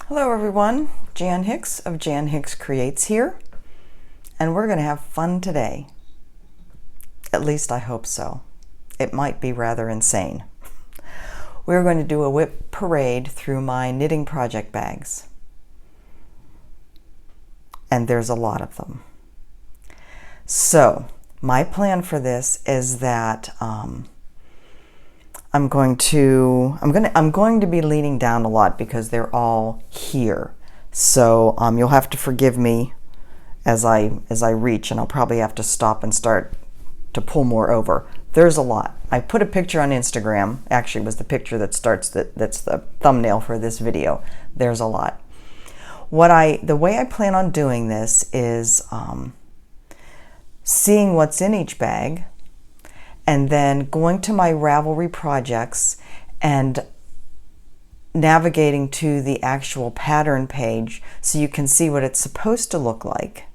Hello everyone, Jan Hicks of Jan Hicks Creates here, and we're going to have fun today. At least I hope so. It might be rather insane. We're going to do a WIP parade through my knitting project bags. And there's a lot of them. So, my plan for this is that I'm going to be leaning down a lot because they're all here. So you'll have to forgive me as I reach, and I'll probably have to stop and start to pull more over. There's a lot. I put a picture on Instagram. Actually, it was the picture that's the thumbnail for this video. There's a lot. The way I plan on doing this is seeing what's in each bag, and then going to my Ravelry projects and navigating to the actual pattern page so you can see what it's supposed to look like.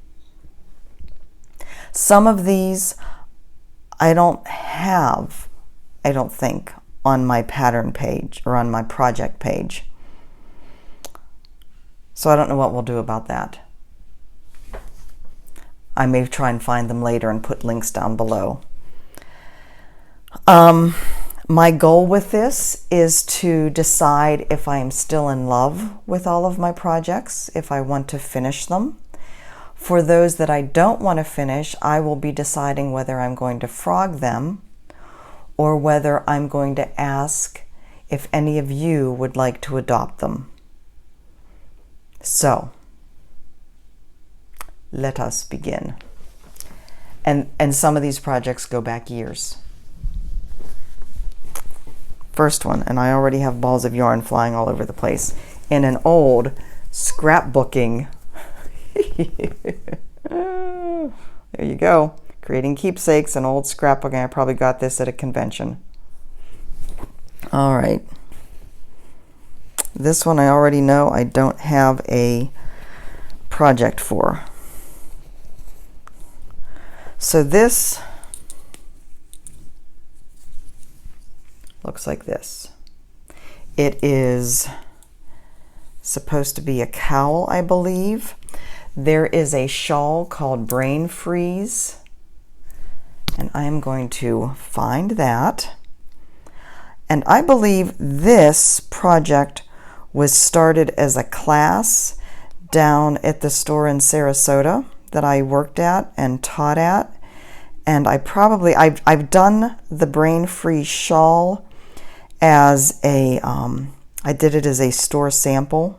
Some of these I don't think, on my pattern page or on my project page. So I don't know what we'll do about that. I may try and find them later and put links down below. My goal with this is to decide if I am still in love with all of my projects, if I want to finish them. For those that I don't want to finish, I will be deciding whether I'm going to frog them or whether I'm going to ask if any of you would like to adopt them. So, let us begin. And some of these projects go back years. First one, and I already have balls of yarn flying all over the place, in an old scrapbooking. There you go. Creating keepsakes and old scrapbooking. I probably got this at a convention. All right. This one I already know I don't have a project for. So this looks like this. It is supposed to be a cowl, I believe. There is a shawl called Brain Freeze, and I am going to find that. And I believe this project was started as a class down at the store in Sarasota that I worked at and taught at. And I've done the Brain Freeze shawl as a, I did it as a store sample.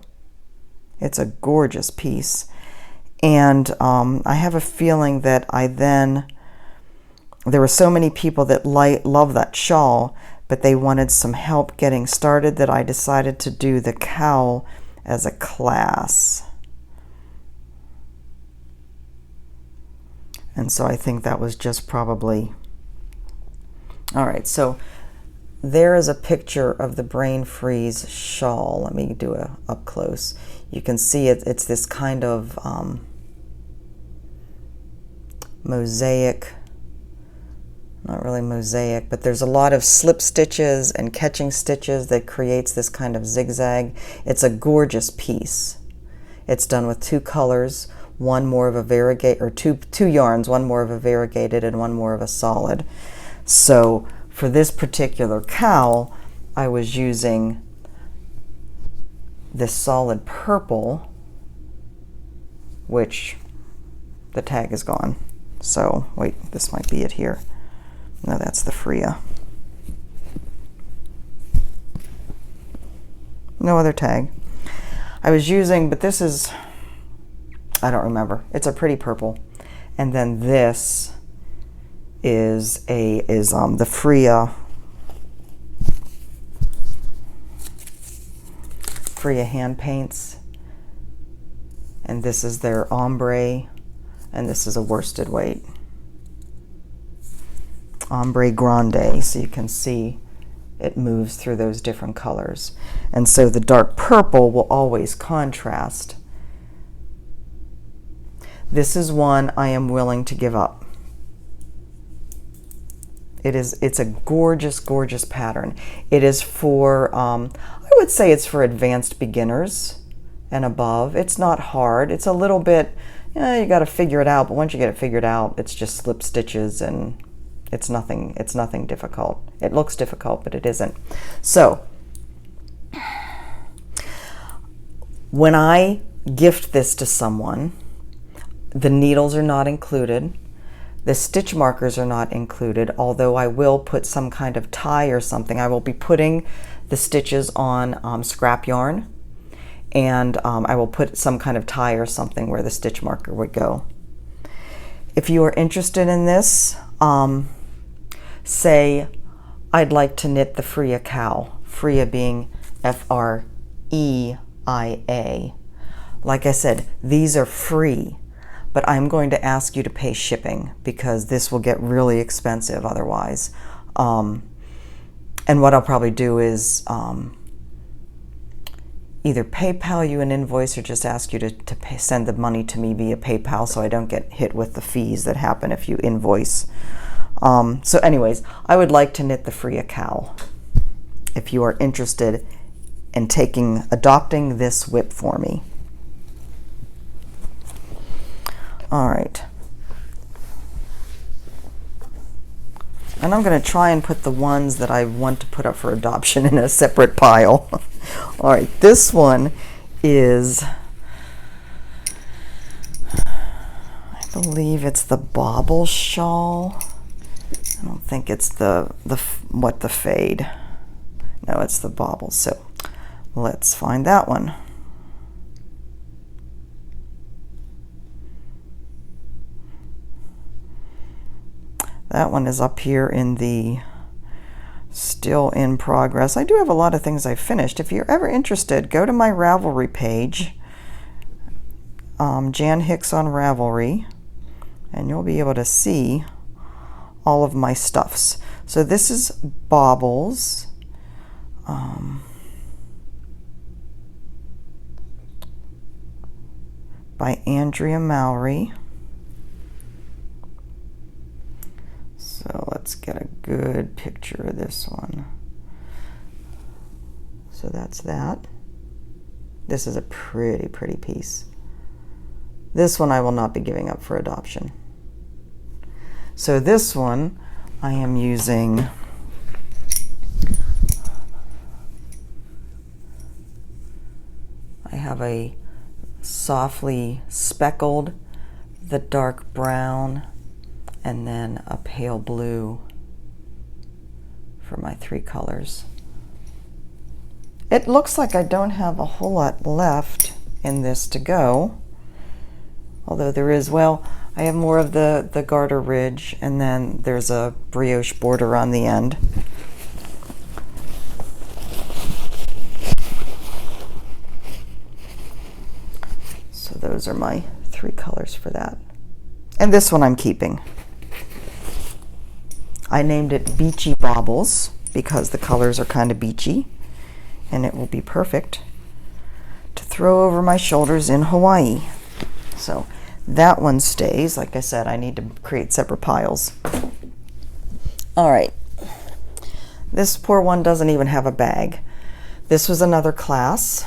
It's a gorgeous piece. And I have a feeling that there were so many people that love that shawl, but they wanted some help getting started, that I decided to do the cowl as a class. And so I think that was just probably, all right, so there is a picture of the Brain Freeze shawl. Let me do it up close. You can see it's this kind of mosaic, not really mosaic, but there's a lot of slip stitches and catching stitches that creates this kind of zigzag. It's a gorgeous piece. It's done with two colors, one more of a variegated, or two yarns, one more of a variegated and one more of a solid. So for this particular cowl, I was using this solid purple, which the tag is gone. So wait, this might be it here. No, that's the Freya. No other tag. I was using, but this is, I don't remember. It's a pretty purple. And then this is the Freya hand paints, and this is their Ombre, and this is a worsted weight Ombre Grande, so you can see it moves through those different colors. And so the dark purple will always contrast. This is one I am willing to give up. It's a gorgeous, gorgeous pattern. It is for, I would say it's for advanced beginners and above. It's not hard. It's a little bit, you got to figure it out, but once you get it figured out, it's just slip stitches and it's nothing difficult. It looks difficult, but it isn't. So when I gift this to someone, the needles are not included. The stitch markers are not included, although I will put some kind of tie or something. I will be putting the stitches on scrap yarn, and I will put some kind of tie or something where the stitch marker would go. If you are interested in this, say I'd like to knit the Freya cow, Freya being F-R-E-I-A. Like I said, these are free, but I'm going to ask you to pay shipping because this will get really expensive otherwise. And what I'll probably do is either PayPal you an invoice or just ask you to send the money to me via PayPal so I don't get hit with the fees that happen if you invoice. So anyways, I would like to knit the Freya cow if you are interested in adopting this WIP for me. All right. And I'm going to try and put the ones that I want to put up for adoption in a separate pile. All right, this one is, I believe it's the Bobble shawl. I don't think it's the fade. No, it's the Bobble. So let's find that one. That one is up here in the still in progress. I do have a lot of things I've finished. If you're ever interested, go to my Ravelry page, Jan Hicks on Ravelry, and you'll be able to see all of my stuffs. So this is Bobbles. By Andrea Mowry. So let's get a good picture of this one. So that's that. This is a pretty piece. This one I will not be giving up for adoption. So this one I am using I have a softly speckled, the dark brown, and then a pale blue for my 3 colors. It looks like I don't have a whole lot left in this to go, although there is, well, I have more of the garter ridge, and then there's a brioche border on the end. So those are my 3 colors for that. And this one I'm keeping. I named it Beachy Bobbles because the colors are kind of beachy, and it will be perfect to throw over my shoulders in Hawaii. So that one stays. Like I said, I need to create separate piles. All right. This poor one doesn't even have a bag. This was another class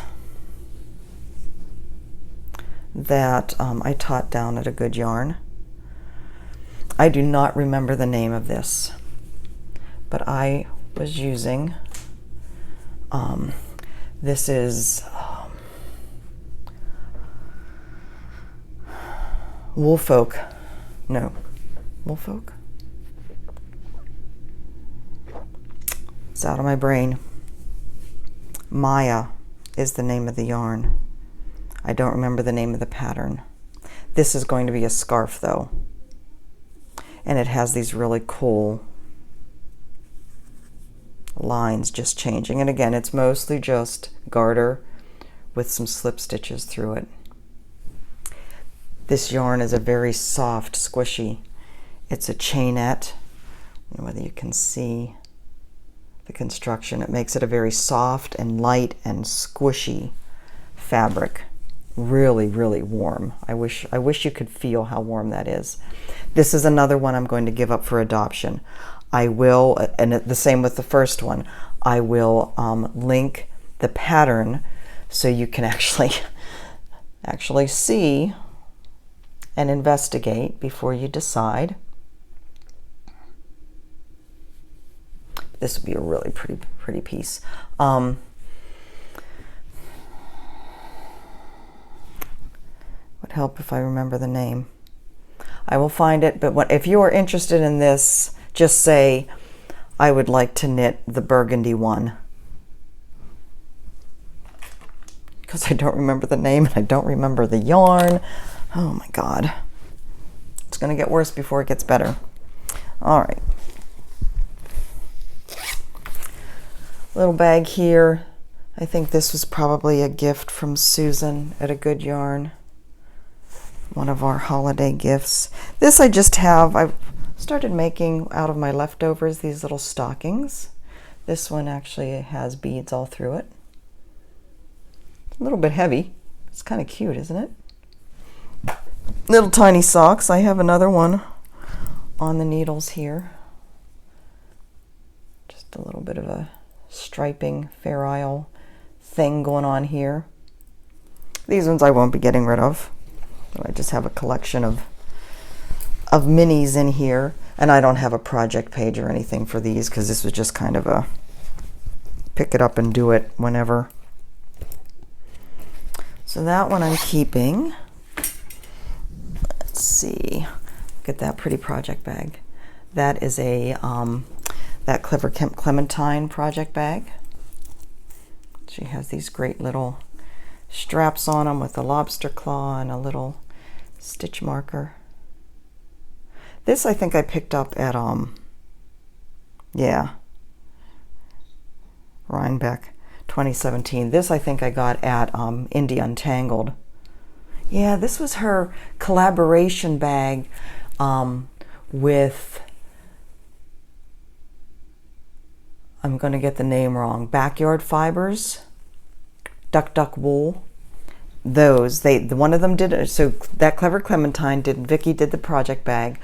that I taught down at a Good Yarn. I do not remember the name of this, but I was using, this is Woolfolk. No, Woolfolk? It's out of my brain. Maya is the name of the yarn. I don't remember the name of the pattern. This is going to be a scarf though. And it has these really cool lines just changing. And again, it's mostly just garter with some slip stitches through it. This yarn is a very soft, squishy. It's a chainette. I don't know whether you can see the construction. It makes it a very soft and light and squishy fabric. Really warm. I wish you could feel how warm that is. This is another one I'm going to give up for adoption. I will, and the same with the first one, I will link the pattern so you can actually actually see and investigate before you decide. This would be a really pretty piece. Would help if I remember the name. I will find it, but if you are interested in this, just say, I would like to knit the burgundy one. Because I don't remember the name and I don't remember the yarn. Oh my God. It's going to get worse before it gets better. All right. Little bag here. I think this was probably a gift from Susan at A Good Yarn. One of our holiday gifts. This I just have, I've started making out of my leftovers these little stockings. This one actually has beads all through it. A little bit heavy. It's kind of cute, isn't it? Little tiny socks. I have another one on the needles here. Just a little bit of a striping Fair Isle thing going on here. These ones I won't be getting rid of. I just have a collection of minis in here, and I don't have a project page or anything for these because this was just kind of a pick it up and do it whenever. So that one I'm keeping. Let's see. Look at that pretty project bag. That is a that Clever Clementine project bag. She has these great little straps on them with a lobster claw and a little stitch marker. This I think I picked up at Rhinebeck 2017. This I think I got at Indie Untangled. Yeah, this was her collaboration bag with, I'm going to get the name wrong, Backyard Fibers, Duck Wool. Those, one of them did, so that Clever Clementine did, Vicky did the project bag.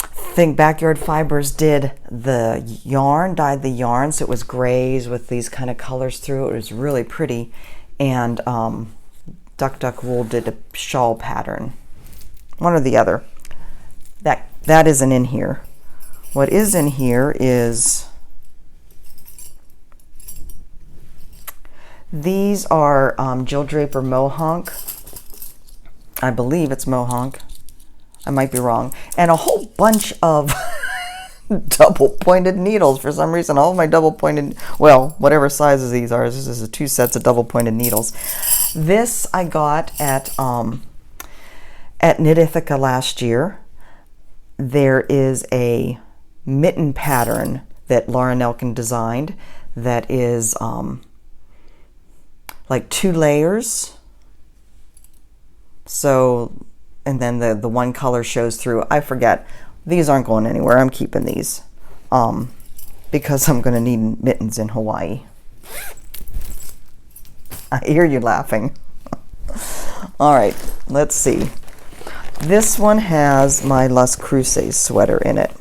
I think Backyard Fibers did the yarn, dyed the yarn, so it was grays with these kind of colors through it. It was really pretty. And Duck Wool did a shawl pattern. One or the other. That isn't in here. What is in here is, these are Jill Draper Mohonk. I believe it's Mohonk. I might be wrong. And a whole bunch of double pointed needles for some reason. All of my double pointed, well, whatever sizes these are, this is 2 sets of double pointed needles. This I got at Knit Ithaca last year. There is a mitten pattern that Laura Nelkin designed that is like 2 layers. So, and then the one color shows through. I forget. These aren't going anywhere. I'm keeping these because I'm going to need mittens in Hawaii. I hear you laughing. All right, let's see. This one has my Las Cruces sweater in it.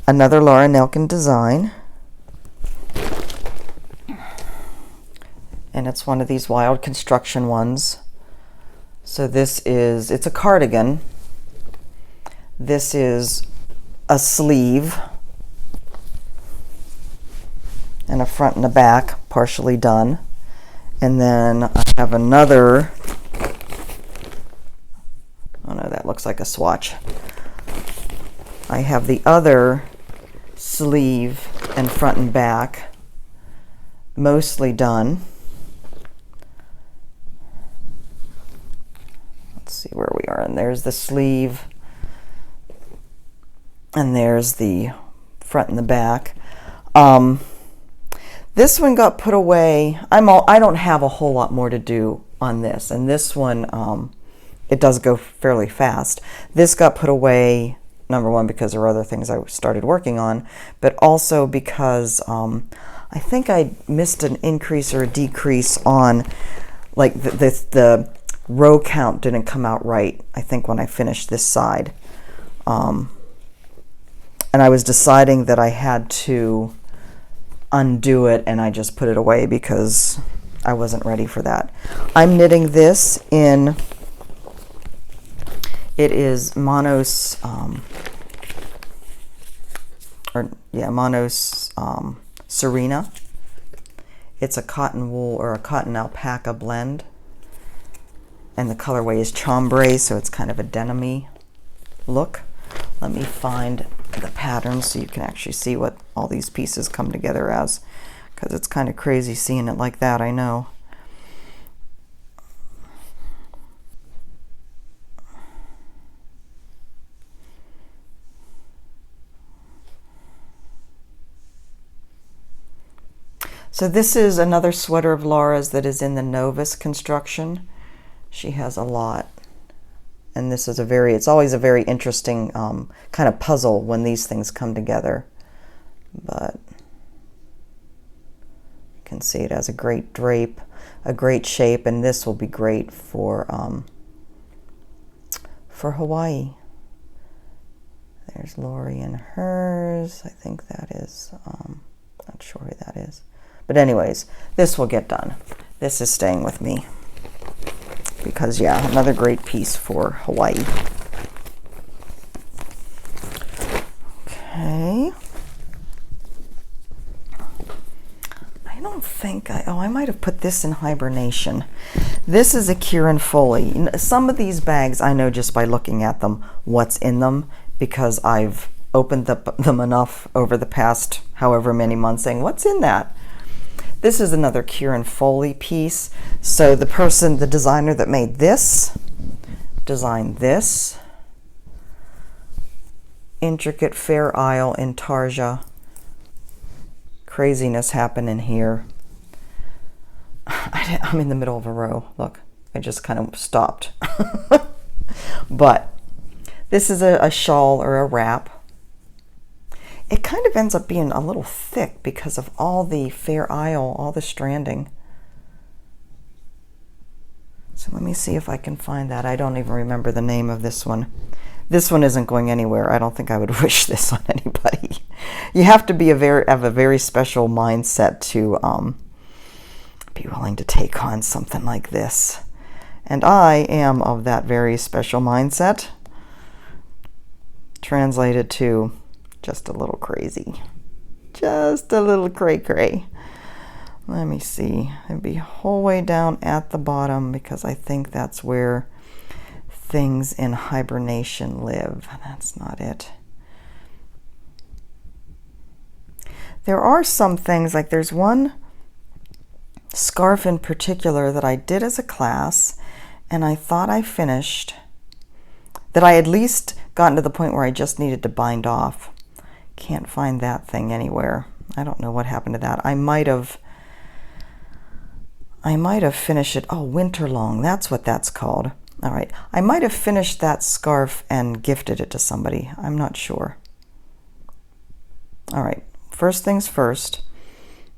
Another Laura Nelkin design. And it's one of these wild construction ones. So this is, it's a cardigan. This is a sleeve and a front and a back, partially done. And then I have another, oh no, that looks like a swatch. I have the other sleeve and front and back, mostly done. Let's see where we are. And there's the sleeve. And there's the front and the back. This one got put away. I don't have a whole lot more to do on this. And this one, it does go fairly fast. This got put away, number one, because there were other things I started working on, but also because I think I missed an increase or a decrease on, like, the row count didn't come out right, I think, when I finished this side. And I was deciding that I had to undo it, and I just put it away because I wasn't ready for that. I'm knitting this in, it is Manos, Manos Serena. It's a cotton wool or a cotton alpaca blend. And the colorway is Ombre, so it's kind of a denim-y look. Let me find the pattern so you can actually see what all these pieces come together as, because it's kind of crazy seeing it like that, I know. So this is another sweater of Laura's that is in the Novus construction. She has a lot. And this is it's always a very interesting kind of puzzle when these things come together. But you can see it has a great drape, a great shape, and this will be great for Hawaii. There's Lori and hers. I think that is, not sure who that is. But anyways, this will get done. This is staying with me. Because, yeah, another great piece for Hawaii. Okay. I don't think I might have put this in Hibernation. This is a Kieran Foley. Some of these bags I know just by looking at them what's in them, because I've opened them enough over the past however many months saying, what's in that? This is another Kieran Foley piece. So the designer that made this, designed this. Intricate Fair Isle in Tarja. Craziness happening here. I'm in the middle of a row. Look, I just kind of stopped. But this is a shawl or a wrap. It kind of ends up being a little thick because of all the Fair Isle, all the stranding. So let me see if I can find that. I don't even remember the name of this one. This one isn't going anywhere. I don't think I would wish this on anybody. You have to be have a very special mindset to be willing to take on something like this. And I am of that very special mindset. Translated to just a little crazy. Just a little cray-cray. Let me see. It'd be whole way down at the bottom because I think that's where things in hibernation live. That's not it. There are some things, like there's one scarf in particular that I did as a class and I thought I finished, that I at least gotten to the point where I just needed to bind off. Can't find that thing anywhere. I don't know what happened to that. I might have finished it. Oh, Winter Long. That's what that's called. All right. I might have finished that scarf and gifted it to somebody. I'm not sure. All right. First things first.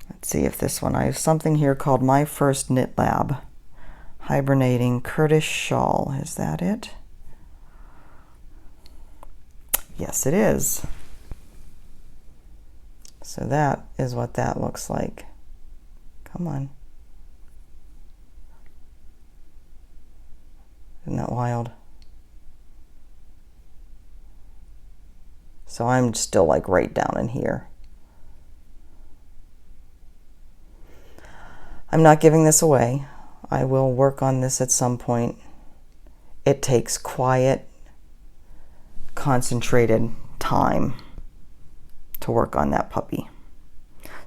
Let's see if this one. I have something here called My First Knit Lab. Hibernating Kurdish Shawl. Is that it? Yes, it is. So that is what that looks like. Come on. Isn't that wild? So I'm still like right down in here. I'm not giving this away. I will work on this at some point. It takes quiet, concentrated time to work on that puppy.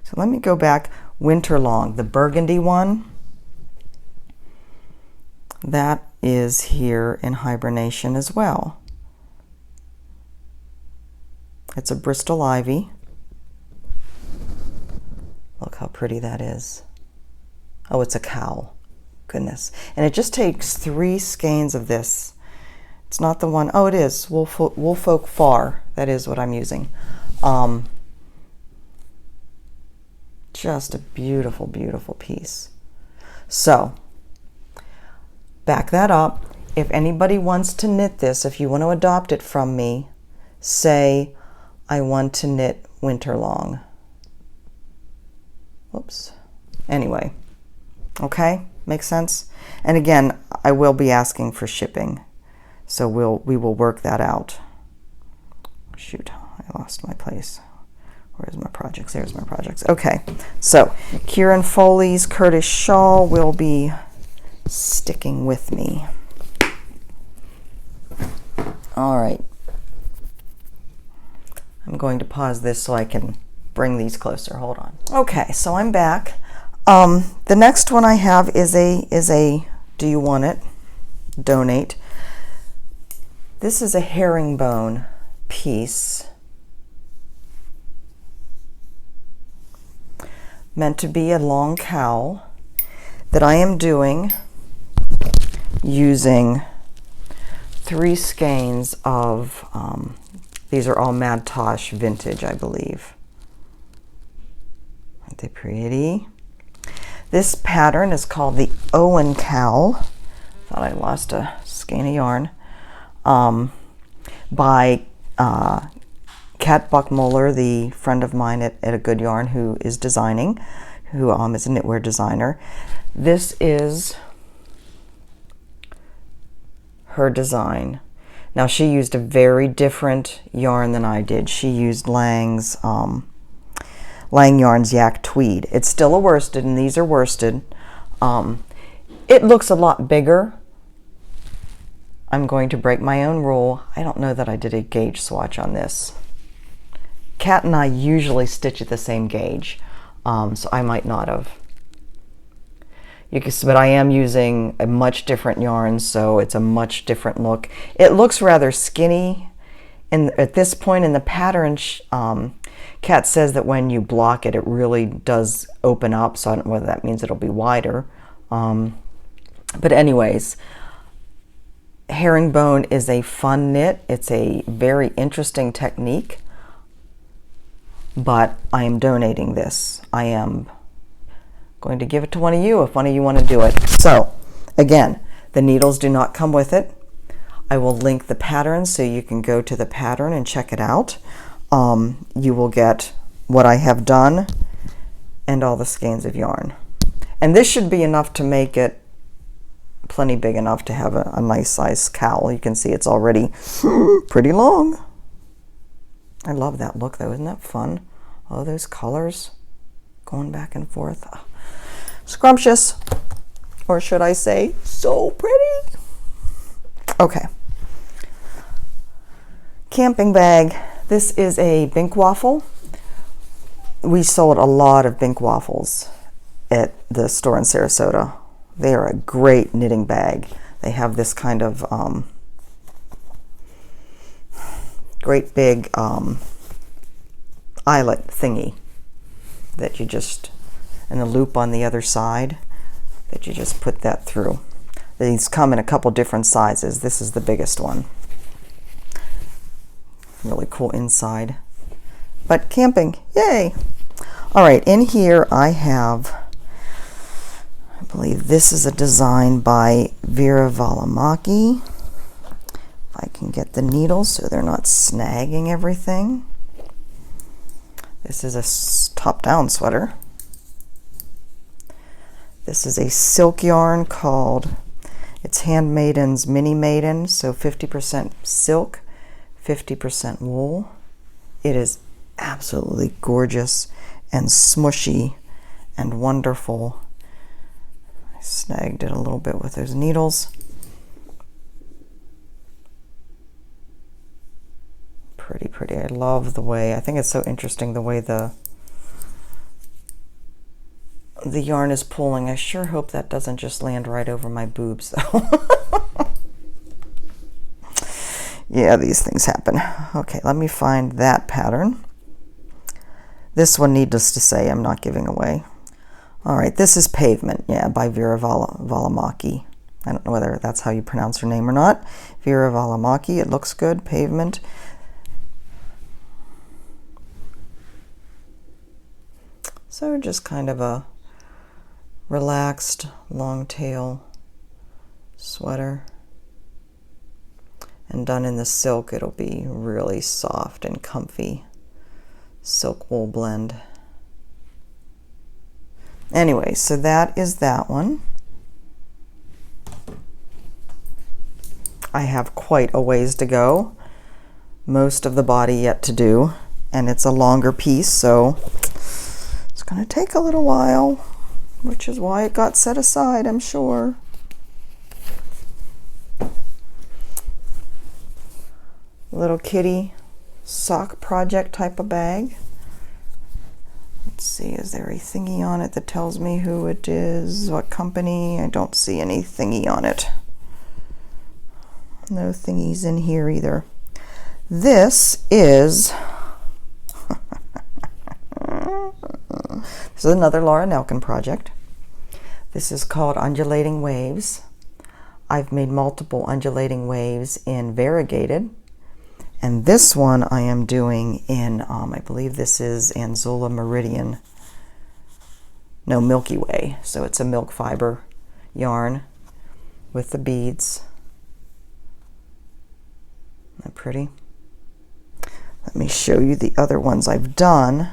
So let me go back. Winter Long, the burgundy one, that is here in Hibernation as well. It's a Bristol Ivy. Look how pretty that is. Oh, it's a cowl. Goodness. And it just takes 3 skeins of this. It's not the one, oh it is, Woolfolk Far. That is what I'm using. Just a beautiful, beautiful piece. So, back that up. If anybody wants to knit this, if you want to adopt it from me, say, I want to knit Winter Long. Whoops. Anyway, Okay, makes sense? And again, I will be asking for shipping, so we will work that out. Shoot, I lost my place. Where's my projects? There's my projects. Okay, so Kieran Foley's Kurdish shawl will be sticking with me. All right. I'm going to pause this so I can bring these closer. Hold on. Okay, so I'm back. The next one I have is a do you want it? Donate. This is a herringbone piece meant to be a long cowl that I am doing using 3 skeins of these are all Mad Tosh vintage, I believe. Aren't they pretty? This pattern is called the Owen Cowl. Thought I lost a skein of yarn. By Kat Buckmuller, the friend of mine at A Good Yarn who is designing, who is a knitwear designer. This is her design. Now she used a very different yarn than I did. She used Lang's Lang Yarns Yak Tweed. It's still a worsted, and these are worsted. It looks a lot bigger. I'm going to break my own rule. I don't know that I did a gauge swatch on this. Kat and I usually stitch at the same gauge, so I might not have. But I am using a much different yarn, so it's a much different look. It looks rather skinny, and at this point in the pattern, Kat says that when you block it, it really does open up, so I don't know whether that means it'll be wider. But anyways, herringbone is a fun knit. It's a very interesting technique, but I am donating this. I am going to give it to one of you if one of you want to do it. So again, the needles do not come with it. I will link the pattern so you can go to the pattern and check it out. You will get what I have done and all the skeins of yarn. And this should be enough to make it plenty big enough to have a nice size cowl. You can see it's already pretty long. I love that look though, isn't that fun? All those colors going back and forth. Oh, scrumptious, or should I say so pretty. Okay, camping bag. This is a Bink waffle. We sold a lot of Bink waffles at the store in Sarasota. They are a great knitting bag. They have this kind of great big eyelet thingy that you just, and a loop on the other side that you just put that through. These come in a couple different sizes. This is the biggest one. Really cool inside. But camping, yay! All right, in here I have, I believe this is a design by Vera Valimaki. If I can get the needles so they're not snagging everything. This is a top-down sweater. This is a silk yarn called, it's Handmaiden's Mini Maiden, so 50% silk, 50% wool. It is absolutely gorgeous and smushy and wonderful. I snagged it a little bit with those needles. Pretty, pretty. I love the way, I think it's so interesting the way the yarn is pulling. I sure hope that doesn't just land right over my boobs though. Yeah, these things happen. Okay, let me find that pattern. This one, needless to say, I'm not giving away. All right, this is Pavement, yeah, by Vera Valimaki. I don't know whether that's how you pronounce her name or not. Vera Valimaki, it looks good, Pavement. So just kind of a relaxed long tail sweater. And done in the silk, it'll be really soft and comfy. Silk wool blend. Anyway, so that is that one. I have quite a ways to go. Most of the body yet to do, and it's a longer piece, so it's going to take a little while, which is why it got set aside, I'm sure. Little kitty sock project type of bag. Let's see, is there a thingy on it that tells me who it is, what company? I don't see any thingy on it. No thingies in here either. This is this is another Laura Nelkin project. This is called Undulating Waves. I've made multiple undulating waves in variegated, and this one I am doing in I believe this is Anzula Meridian, no, Milky Way, so it's a milk fiber yarn with the beads. Isn't that pretty? Let me show you the other ones I've done.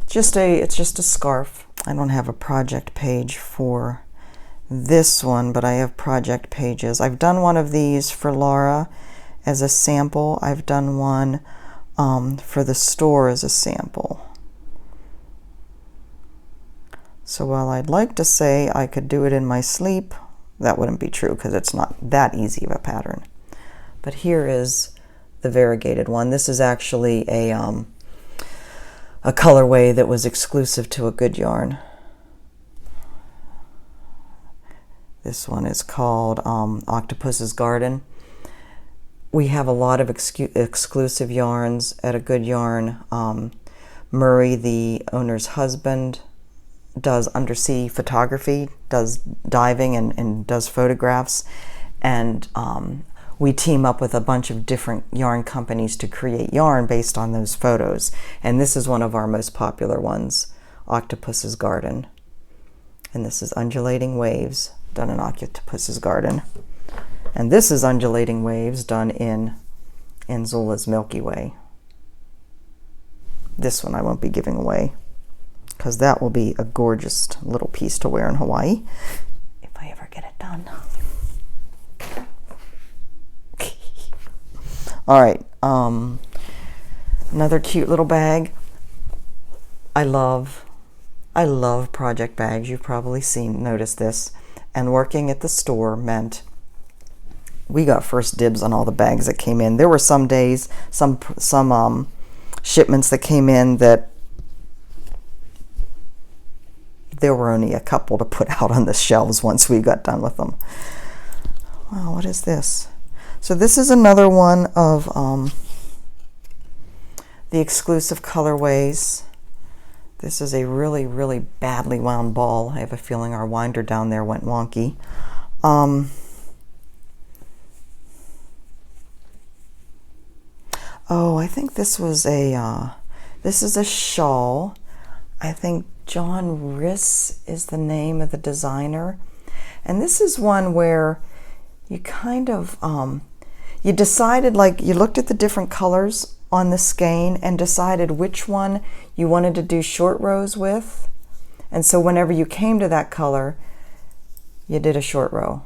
It's just a scarf. I don't have a project page for this one, but I have project pages. I've done one of these for Laura as a sample. I've done one for the store as a sample. So while I'd like to say I could do it in my sleep, that wouldn't be true because it's not that easy of a pattern. But here is the variegated one. This is actually a colorway that was exclusive to a good yarn. This one is called Octopus's Garden. We have a lot of exclusive yarns at a good yarn. Murray, the owner's husband, does undersea photography, does diving and does photographs, and we team up with a bunch of different yarn companies to create yarn based on those photos. And this is one of our most popular ones, Octopus's Garden. And this is Undulating Waves, done in Octopus's Garden. And this is Undulating Waves, done in Anzula's Milky Way. This one I won't be giving away, because that will be a gorgeous little piece to wear in Hawaii, if I ever get it done. All right, another cute little bag. I love project bags. You've probably noticed this. And working at the store meant we got first dibs on all the bags that came in. There were some days, some shipments that came in that there were only a couple to put out on the shelves once we got done with them. Wow, what is this? So this is another one of the exclusive colorways. This is a really, really badly wound ball. I have a feeling our winder down there went wonky. Oh, I think this was this is a shawl. I think John Riss is the name of the designer. And this is one where you kind of, you decided, like, you looked at the different colors on the skein and decided which one you wanted to do short rows with. And so whenever you came to that color, you did a short row.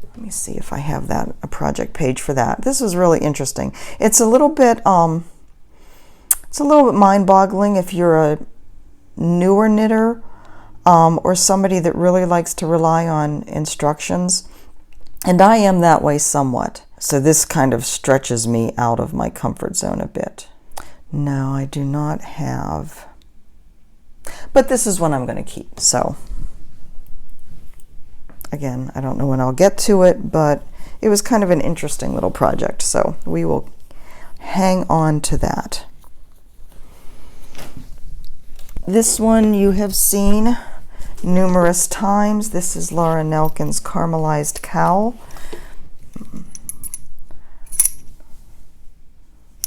Let me see if I have that, a project page for that. This is really interesting. It's a little bit mind-boggling if you're a newer knitter or somebody that really likes to rely on instructions. And I am that way somewhat. So this kind of stretches me out of my comfort zone a bit. No, I do not have. But this is one I'm going to keep. So again, I don't know when I'll get to it, but it was kind of an interesting little project. So we will hang on to that. This one you have seen numerous times. This is Laura Nelkin's Caramelized Cow.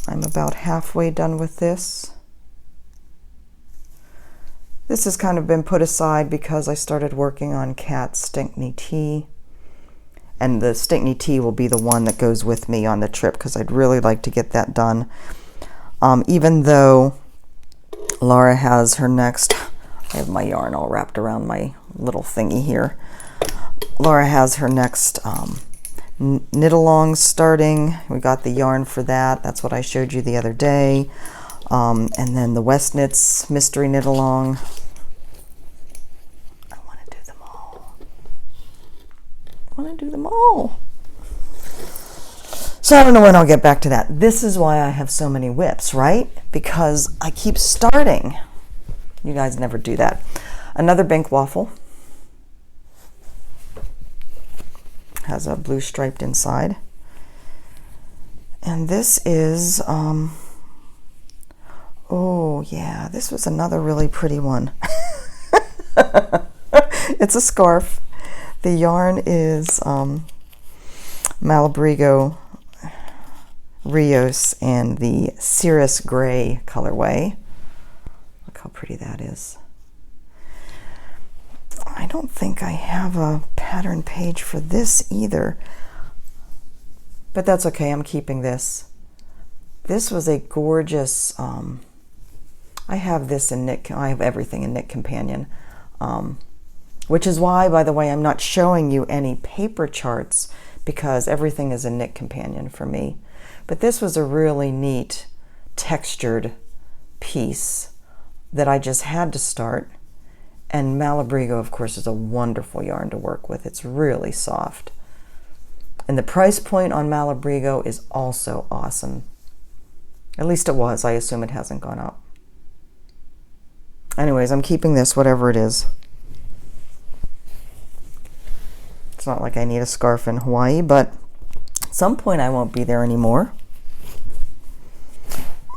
I'm about halfway done with this. This has kind of been put aside because I started working on Kat's Stinkney Tea. And the Stinkney Tea will be the one that goes with me on the trip because I'd really like to get that done. Even though Laura has her next I have my yarn all wrapped around my little thingy here. Laura has her next knit along starting. We got the yarn for that. That's what I showed you the other day. And then the West Knits mystery knit along. I want to do them all. I want to do them all. So I don't know when I'll get back to that. This is why I have so many WIPs, right? Because I keep starting. You guys never do that. Another Bink Waffle. Has a blue striped inside. And this is, oh yeah, this was another really pretty one. It's a scarf. The yarn is Malabrigo Rios and the Cirrus Gray colorway. Look how pretty that is. I don't think I have a pattern page for this either, but that's okay. I'm keeping this. This was a gorgeous, I have this in Knit, I have everything in Knit Companion, which is why, by the way, I'm not showing you any paper charts because everything is a Knit Companion for me. But this was a really neat textured piece that I just had to start. And Malabrigo, of course, is a wonderful yarn to work with. It's really soft. And the price point on Malabrigo is also awesome. At least it was. I assume it hasn't gone up. Anyways, I'm keeping this, whatever it is. It's not like I need a scarf in Hawaii, but at some point I won't be there anymore.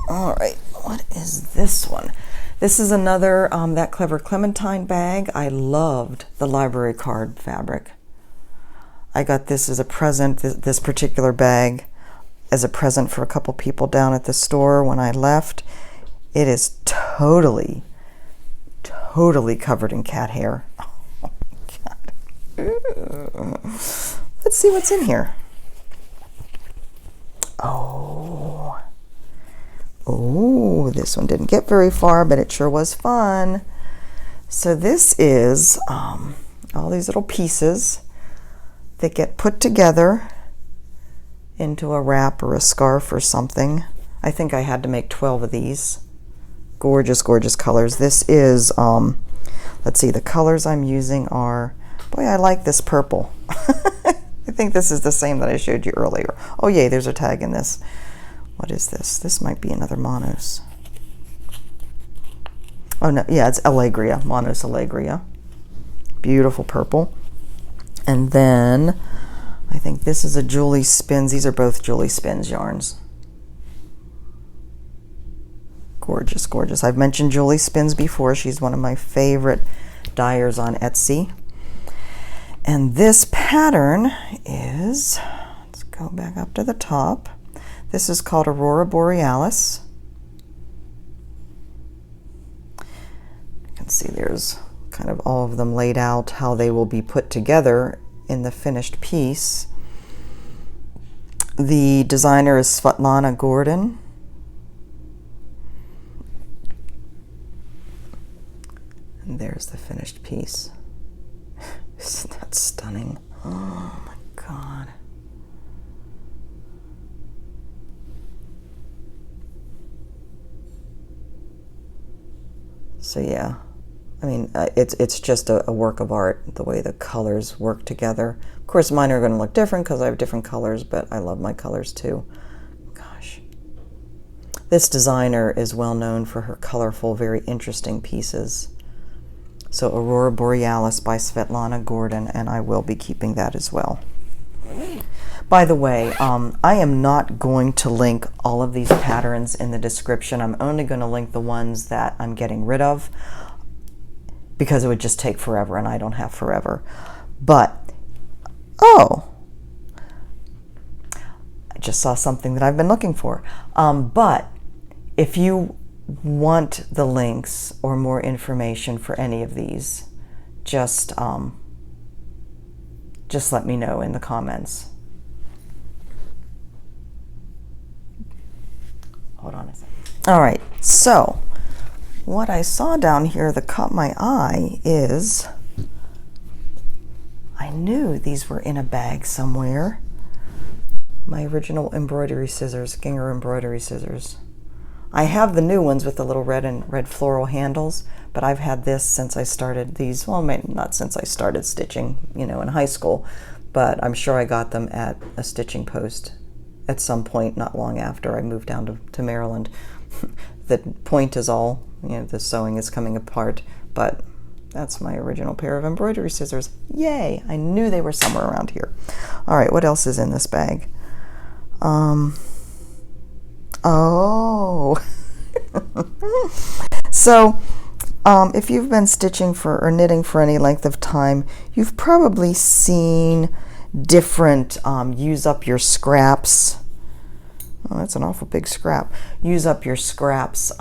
All right, what is this one? This is another That Clever Clementine bag. I loved the library card fabric. I got this as a present, this particular bag, as a present for a couple people down at the store when I left. It is totally covered in cat hair. Oh my God. Let's see what's in here. Oh, this one didn't get very far, but it sure was fun. So this is all these little pieces that get put together into a wrap or a scarf or something. I think I had to make 12 of these. Gorgeous, gorgeous colors. This is, let's see, the colors I'm using are, boy, I like this purple. I think this is the same that I showed you earlier. Oh, yay, there's a tag in this. What is this? This might be another Manos. Oh, no, yeah, it's Allegria, Manos Allegria. Beautiful purple. And then I think this is a Julie Spins. These are both Julie Spins yarns. Gorgeous, gorgeous. I've mentioned Julie Spins before. She's one of my favorite dyers on Etsy. And this pattern is, let's go back up to the top. This is called Aurora Borealis. You can see there's kind of all of them laid out, how they will be put together in the finished piece. The designer is Svetlana Gordon. And there's the finished piece. Isn't that stunning? Oh my God. So yeah, I mean, it's just a work of art, the way the colors work together. Of course, mine are going to look different because I have different colors, but I love my colors too. Gosh. This designer is well known for her colorful, very interesting pieces. So Aurora Borealis by Svetlana Gordon, and I will be keeping that as well. By the way, I am not going to link all of these patterns in the description. I'm only going to link the ones that I'm getting rid of because it would just take forever and I don't have forever. But, oh, I just saw something that I've been looking for. But if you want the links or more information for any of these, just let me know in the comments. Hold on a second. All right, so what I saw down here that caught my eye is, I knew these were in a bag somewhere. My original embroidery scissors, Ginger embroidery scissors. I have the new ones with the little red floral handles, but I've had this since I started these, well, not since I started stitching, you know, in high school, but I'm sure I got them at a stitching post at some point not long after I moved down to Maryland. The point is all, you know, the sewing is coming apart, but that's my original pair of embroidery scissors. Yay! I knew they were somewhere around here. All right, what else is in this bag? Oh. So, if you've been stitching for or knitting for any length of time, you've probably seen different use up your scraps. Oh, that's an awful big scrap. Use up your scraps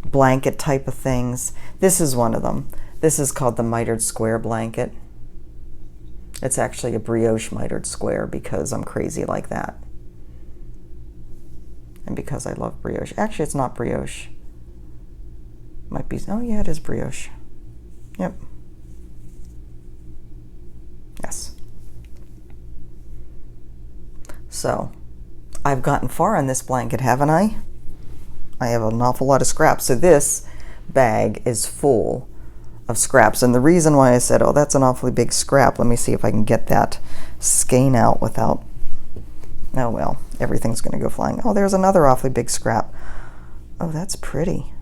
blanket type of things. This is one of them. This is called the mitered square blanket. It's actually a brioche mitered square because I'm crazy like that. And because I love brioche. Actually, it's not brioche. Might be, oh yeah, it is brioche. Yep. Yes. So, I've gotten far on this blanket, haven't I? I have an awful lot of scraps. So this bag is full of scraps. And the reason why I said, oh, that's an awfully big scrap, let me see if I can get that skein out without, oh well, everything's going to go flying. Oh, there's another awfully big scrap. Oh, that's pretty.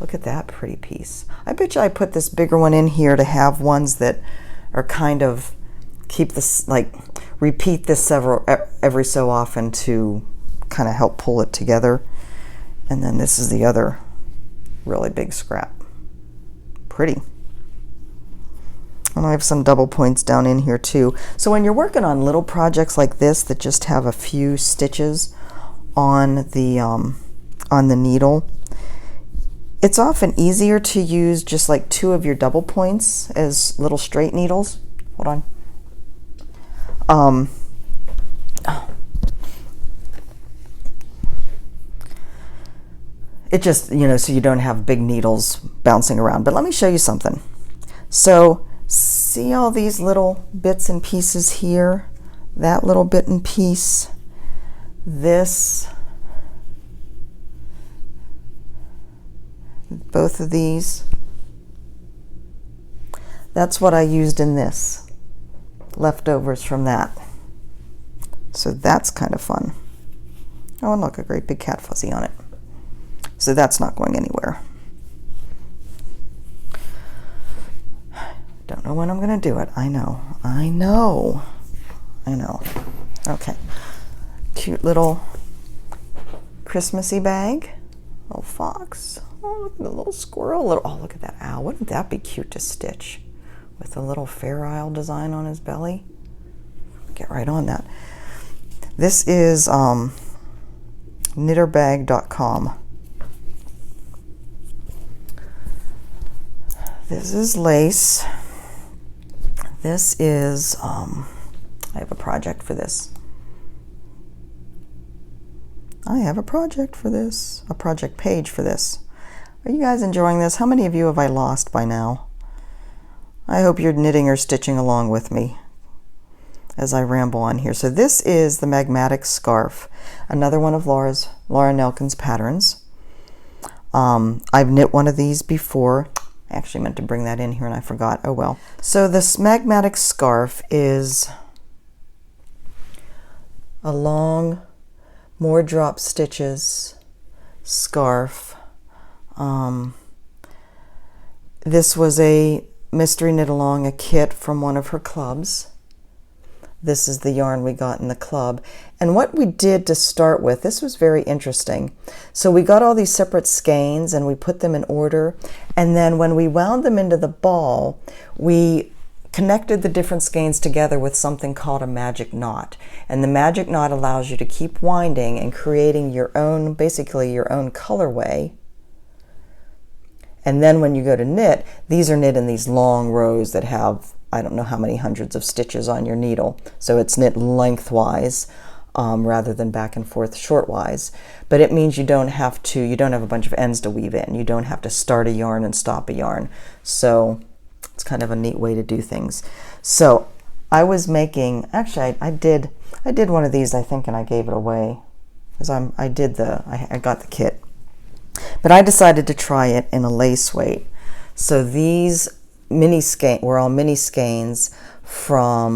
Look at that pretty piece. I bet you I put this bigger one in here to have ones that are kind of, keep this, like, repeat this every so often to kind of help pull it together. And then this is the other really big scrap. Pretty. And I have some double points down in here too. So when you're working on little projects like this that just have a few stitches on the needle, it's often easier to use just like 2 of your double points as little straight needles. Hold on. It just, you know, so you don't have big needles bouncing around. But let me show you something. So see all these little bits and pieces here? That little bit and piece, this, both of these. That's what I used in this. Leftovers from that. So that's kind of fun. Oh, and look, a great big cat fuzzy on it. So that's not going anywhere. Don't know when I'm going to do it. I know. Okay. Cute little Christmassy bag. Little fox. Oh, look at the little squirrel. Oh, look at that owl. Wouldn't that be cute to stitch? With a little fair isle design on his belly. Get right on that. This is knitterbag.com. This is lace. This is, I have a project for this. I have a project for this, a project page for this. Are you guys enjoying this? How many of you have I lost by now? I hope you're knitting or stitching along with me as I ramble on here. So this is the Magmatic Scarf, another one of Laura Nelkin's patterns. I've knit one of these before. I actually meant to bring that in here and I forgot. Oh well. So this Magmatic Scarf is a long, more drop stitches scarf. This was a mystery knit along, a kit from one of her clubs. This is the yarn we got in the club. And what we did to start with, this was very interesting. So we got all these separate skeins and we put them in order. And then when we wound them into the ball, we connected the different skeins together with something called a magic knot. And the magic knot allows you to keep winding and creating your own, basically your own colorway. And then when you go to knit, these are knit in these long rows that have, I don't know how many hundreds of stitches on your needle. So it's knit lengthwise. rather than back and forth shortwise. But it means you don't have a bunch of ends to weave in. You don't have to start a yarn and stop a yarn. So it's kind of a neat way to do things. So I was making, actually I did one of these, I think, and I gave it away because I got the kit. But I decided to try it in a lace weight. So these were all mini skeins from,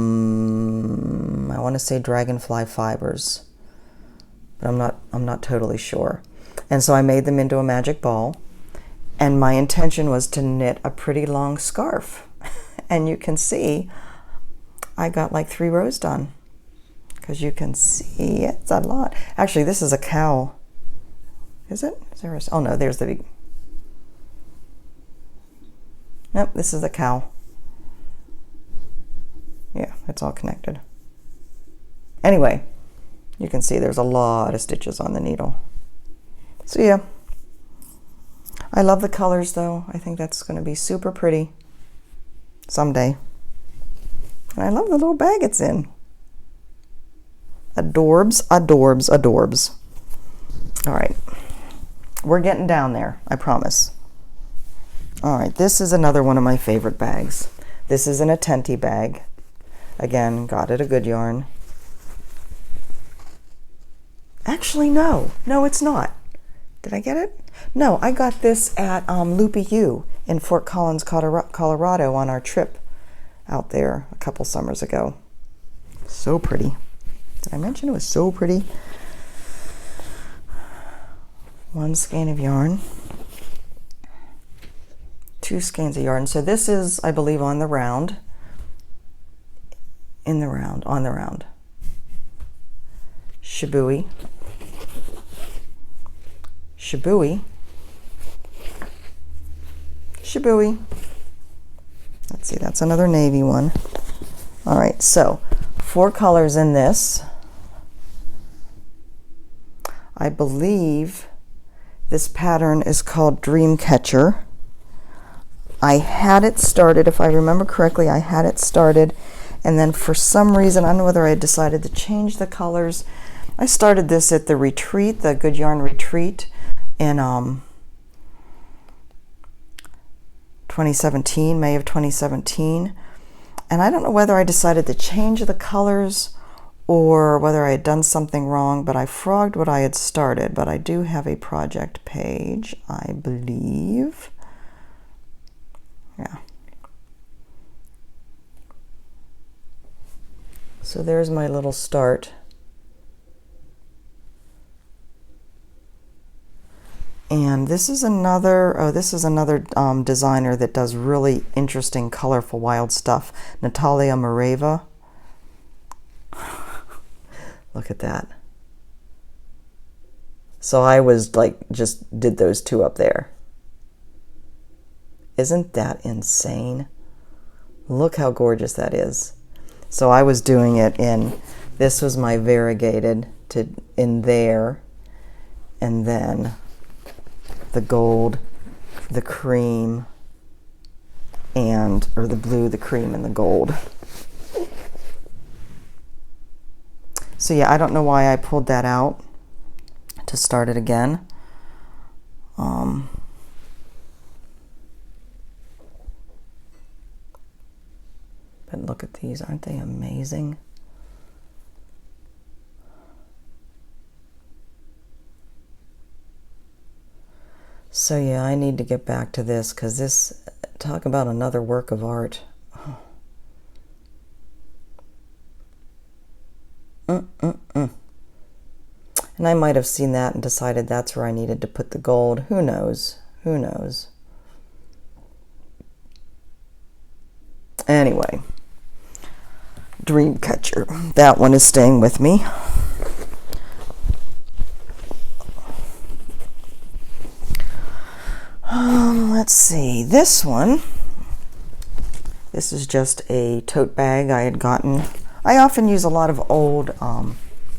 I want to say Dragonfly Fibers, but I'm not totally sure. And so I made them into a magic ball, and my intention was to knit a pretty long scarf. And you can see I got like 3 rows done, because you can see it's a lot. Actually, this is a cow. Is it? Is there oh no, there's the big. Nope, this is the cow. Yeah, it's all connected. Anyway, you can see there's a lot of stitches on the needle. So yeah, I love the colors though. I think that's going to be super pretty someday. And I love the little bag it's in. Adorbs, adorbs, adorbs. All right, we're getting down there, I promise. All right, this is another one of my favorite bags. This is an Attenti bag. Again, got it a good yarn. Actually, no, it's not. Did I get it? No, I got this at Loopy U in Fort Collins, Colorado on our trip out there a couple summers ago. So pretty. Did I mention it was so pretty? 1 skein of yarn. 2 skeins of yarn. So this is, I believe, on the round. On the round. Shibui. Let's see, that's another navy one. All right, so 4 colors in this. I believe this pattern is called Dreamcatcher. I had it started, if I remember correctly, I had it started, and then for some reason, I don't know whether I had decided to change the colors. I started this at the retreat, the Good Yarn Retreat in 2017, May of 2017. And I don't know whether I decided to change the colors or whether I had done something wrong, but I frogged what I had started. But I do have a project page, I believe. Yeah. So there's my little start. And this is another, designer that does really interesting, colorful, wild stuff. Natalia Mareva. Look at that. So I was like, just did those 2 up there. Isn't that insane? Look how gorgeous that is. So I was doing it in, this was my variegated in there, and then the gold, the cream, or the blue, the cream, and the gold. So yeah, I don't know why I pulled that out to start it again. But look at these, aren't they amazing? So yeah, I need to get back to this, because this, talk about another work of art. Oh. And I might have seen that and decided that's where I needed to put the gold. Who knows? Who knows? Anyway, Dreamcatcher. That one is staying with me. Let's see, this one, this is just a tote bag I had gotten. I often use a lot of old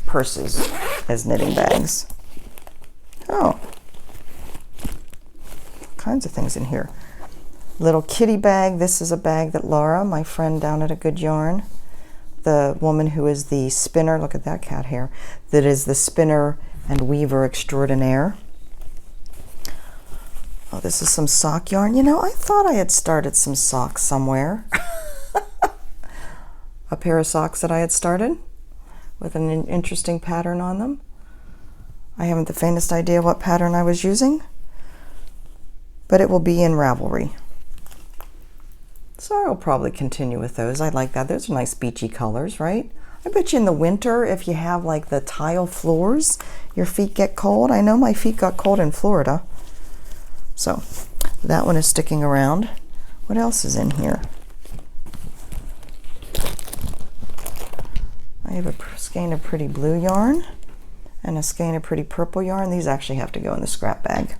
purses as knitting bags. Oh, kinds of things in here. Little kitty bag. This is a bag that Laura, my friend down at A Good Yarn, the woman who is the spinner. Look at that cat hair. That is the spinner and weaver extraordinaire. Oh, this is some sock yarn. You know, I thought I had started some socks somewhere. A pair of socks that I had started with an interesting pattern on them. I haven't the faintest idea what pattern I was using, but it will be in Ravelry. So I'll probably continue with those. I like that. Those are nice beachy colors, right? I bet you in the winter, if you have like the tile floors, your feet get cold. I know my feet got cold in Florida. So that one is sticking around. What else is in here? I have a skein of pretty blue yarn and a skein of pretty purple yarn. These actually have to go in the scrap bag.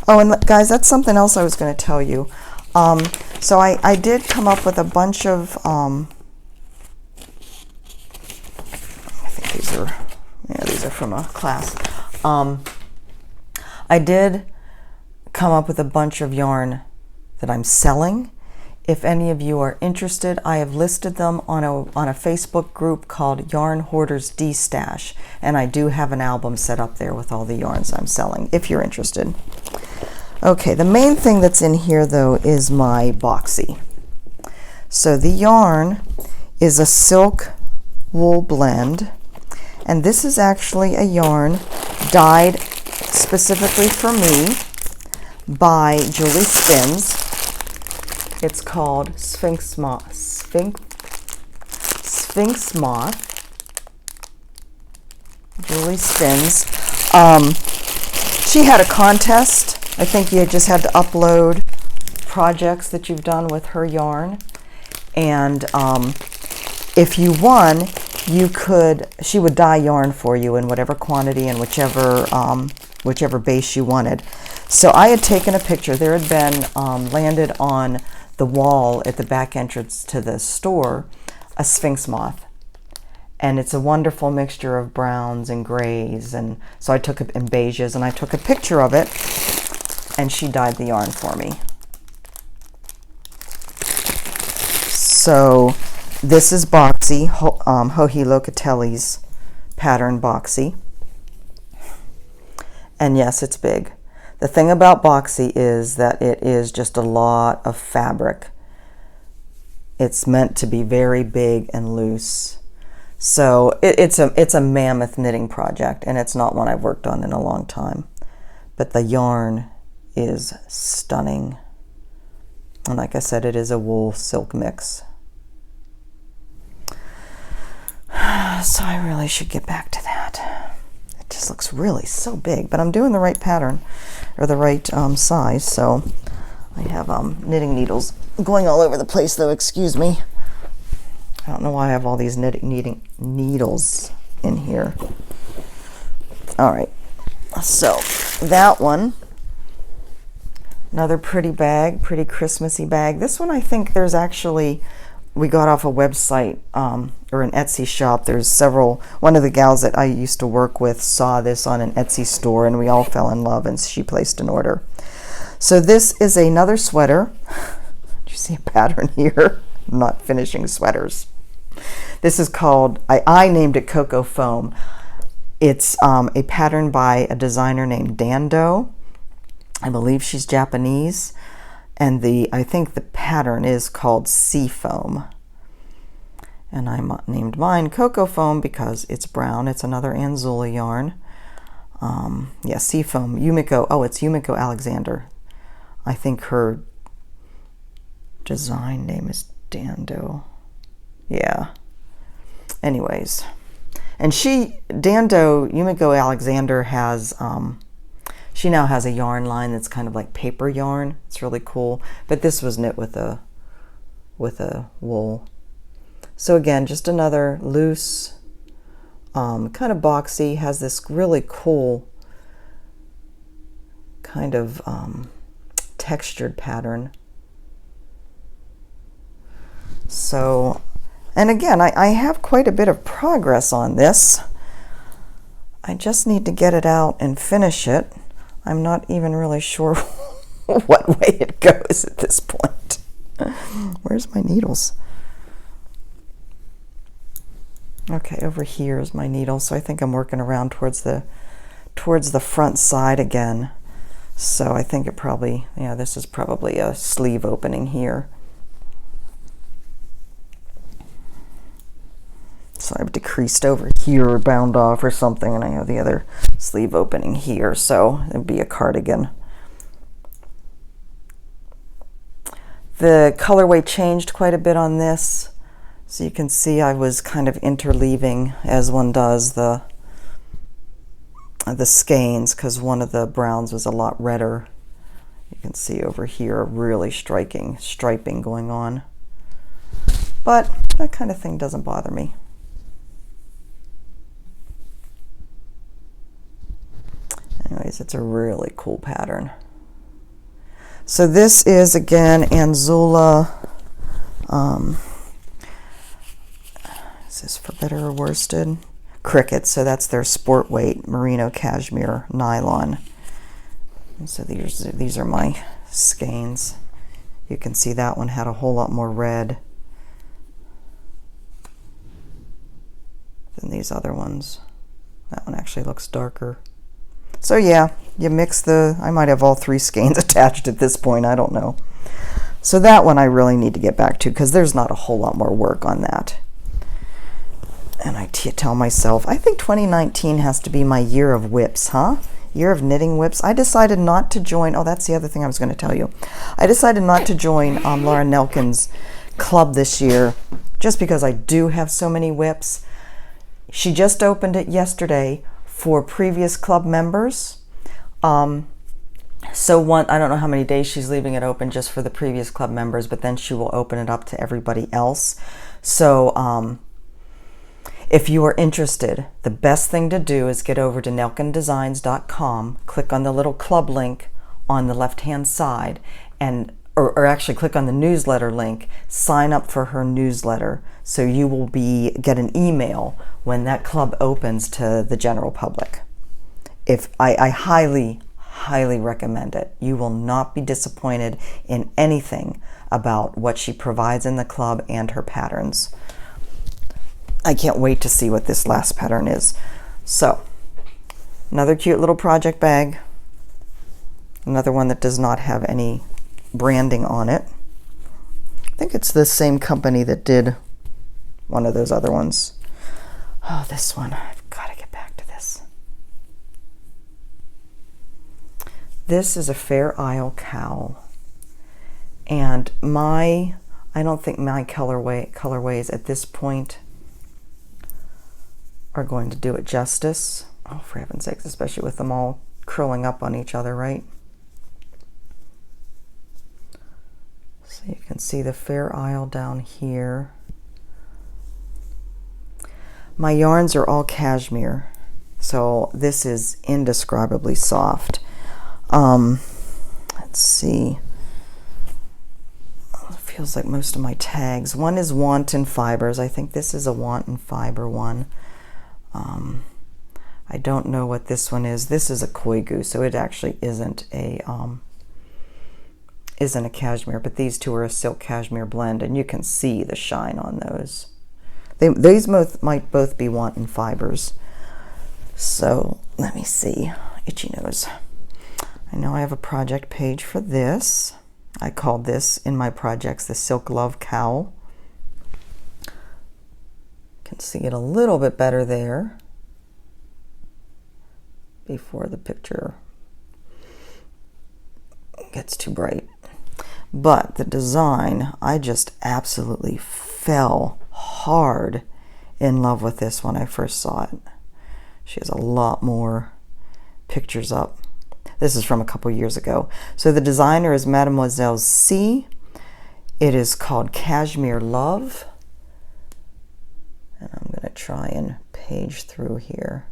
Oh, and guys, that's something else I was going to tell you. So I did come up with a bunch of, I think these are from a class. I did come up with a bunch of yarn that I'm selling. If any of you are interested, I have listed them on a Facebook group called Yarn Hoarders D-Stash, and I do have an album set up there with all the yarns I'm selling, if you're interested. Okay, the main thing that's in here though is my boxy. So the yarn is a silk wool blend, and this is actually a yarn dyed specifically for me by Julie Spins. It's called Sphinx Moth. Julie Spins. She had a contest. I think you just had to upload projects that you've done with her yarn, and if you won, she would dye yarn for you in whatever quantity and whichever base you wanted. So I had taken a picture. There had been landed on the wall at the back entrance to the store a sphinx moth, and it's a wonderful mixture of browns and grays, and so I took it in beiges, and I took a picture of it, and she dyed the yarn for me. So this is Boxy, Joji Locatelli's pattern Boxy, and yes, it's big. The thing about Boxy is that it is just a lot of fabric. It's meant to be very big and loose. So it's a mammoth knitting project, and it's not one I've worked on in a long time. But the yarn is stunning. And like I said, it is a wool silk mix. So I really should get back to that. It just looks really so big, but I'm doing the right pattern, or the right size, so I have knitting needles going all over the place though, excuse me. I don't know why I have all these knitting needles in here. All right, so that one, another pretty bag, pretty Christmassy bag. This one I think there's actually, we got off a website or an Etsy shop. There's several, one of the gals that I used to work with saw this on an Etsy store, and we all fell in love, and she placed an order. So this is another sweater. Do you see a pattern here? I'm not finishing sweaters. This is called, I named it Cocoa Foam. It's a pattern by a designer named Dando. I believe she's Japanese. And I think the pattern is called Sea Foam. And I named mine Cocoa Foam because it's brown. It's another Anzula yarn. Yeah, Sea Foam. Yumiko. Oh, it's Yumiko Alexander. I think her design name is Dando. Yeah. Anyways. And Dando, Yumiko Alexander has, she now has a yarn line that's kind of like paper yarn. It's really cool. But this was knit with a wool. So again, just another loose, kind of boxy, has this really cool kind of textured pattern. So, and again, I have quite a bit of progress on this. I just need to get it out and finish it. I'm not even really sure what way it goes at this point. Where's my needles? Okay, over here is my needle, so I think I'm working around towards the front side again. So I think it probably, yeah, this is probably a sleeve opening here. So I've decreased over here or bound off or something, and I have the other sleeve opening here, so it'd be a cardigan. The colorway changed quite a bit on this. So you can see I was kind of interleaving, as one does, the skeins, because one of the browns was a lot redder. You can see over here really striking striping going on. But that kind of thing doesn't bother me. Anyways, it's a really cool pattern. So this is, again, Anzula. Is this for better or worsted? Cricket, so that's their sport weight merino cashmere nylon. And so these are my skeins. You can see that one had a whole lot more red than these other ones. That one actually looks darker. So yeah, you mix I might have all three skeins attached at this point, I don't know. So that one I really need to get back to, because there's not a whole lot more work on that. And I tell myself, I think 2019 has to be my year of WIPs, huh? Year of knitting WIPs. I decided not to join, oh, that's the other thing I was going to tell you. I decided not to join Laura Nelkin's club this year, just because I do have so many WIPs. She just opened it yesterday for previous club members. So I don't know how many days she's leaving it open just for the previous club members, but then she will open it up to everybody else. So if you are interested, the best thing to do is get over to nelkindesigns.com, click on the little club link on the left-hand side, and or actually click on the newsletter link, sign up for her newsletter, so you will get an email when that club opens to the general public. I highly recommend it. You will not be disappointed in anything about what she provides in the club and her patterns. I can't wait to see what this last pattern is. So, another cute little project bag. Another one that does not have any branding on it. I think it's the same company that did one of those other ones. Oh, this one, I've got to get back to this. This is a Fair Isle cowl. And I don't think my colorways at this point are going to do it justice. Oh, for heaven's sakes, especially with them all curling up on each other, right? So you can see the Fair Isle down here. My yarns are all cashmere, so this is indescribably soft. Let's see. It feels like most of my tags. One is Wanton Fibers. I think this is a Wanton Fiber one. I don't know what this one is. This is a Koigu, so it actually isn't a cashmere, but these two are a silk cashmere blend, and you can see the shine on those. These might both be Wanton Fibers. So let me see. Itchy nose. I know I have a project page for this. I called this in my projects the Silk Love Cowl. Can see it a little bit better there before the picture gets too bright. But the design, I just absolutely fell hard in love with this when I first saw it. She has a lot more pictures up. This is from a couple years ago. So the designer is Mademoiselle C. It is called Cashmere Love. And I'm going to try and page through here.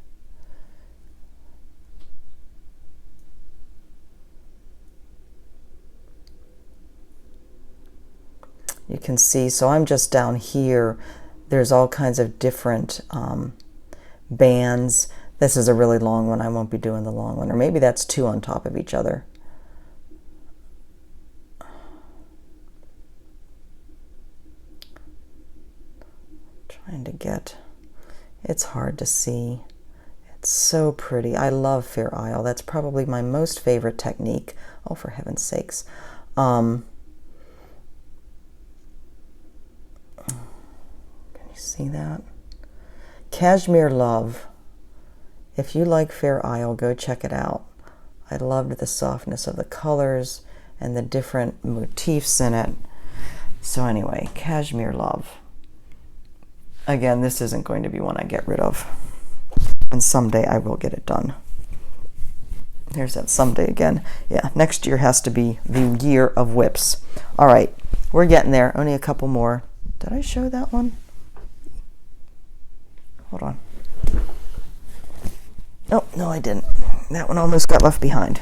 You can see, so I'm just down here. There's all kinds of different bands. This is a really long one. I won't be doing the long one. Or maybe that's two on top of each other. Trying to get It's hard to see. It's so pretty. I love Fair Isle. That's probably my most favorite technique. Oh, for heaven's sakes. Can you see that? Cashmere Love. If you like Fair Isle, go check it out. I loved the softness of the colors and the different motifs in it. So anyway, Cashmere Love. Again, this isn't going to be one I get rid of. And someday I will get it done. There's that someday again. Yeah, next year has to be the year of WIPs. All right, we're getting there. Only a couple more. Did I show that one? Hold on. Oh, no, I didn't. That one almost got left behind.